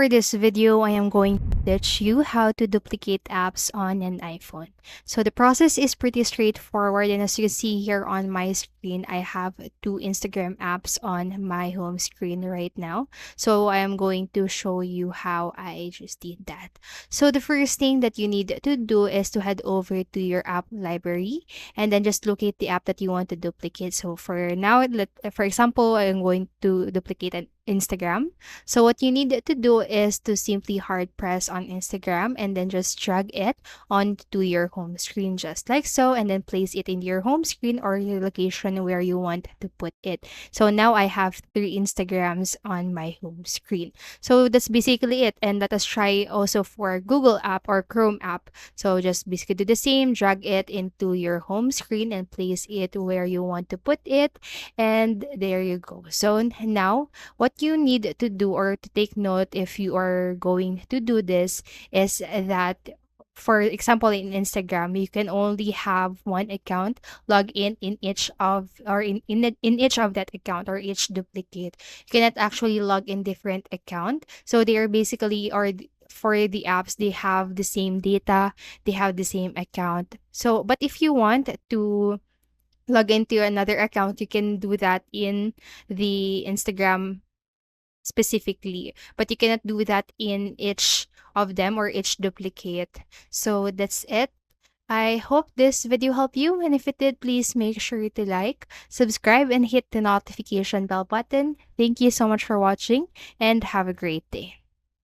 for this video, I am going to teach you how to duplicate apps on an iPhone. So the process is pretty straightforward, and as you can see here on my screen, I have two Instagram apps on my home screen right now. So I am going to show you how I just did that. So the first thing that you need to do is to head over to your app library and then just locate the app that you want to duplicate. So for now, for example, I'm going to duplicate an Instagram. So what you need to do is to simply hard press on Instagram and then just drag it onto your home screen just like so, and then place it in your home screen or your location where you want to put it. So now I have three Instagrams on my home screen. So that's basically it. And let us try also for Google app or Chrome app. So just basically do the same, drag it into your home screen and place it where you want to put it. And there you go. So now what you need to do or to take note if you are going to do this is that, for example, in Instagram, you can only have one account log in each of or in each of that account or each duplicate. You cannot actually log in different account. So they are basically for the apps, they have the same data, they have the same account. So but if you want to log into another account, you can do that in the Instagram specifically, but you cannot do that in each of them or each duplicate. So that's it. I hope this video helped you, and if it did, please make sure to like, subscribe, and hit the notification bell button. Thank you so much for watching, and have a great day.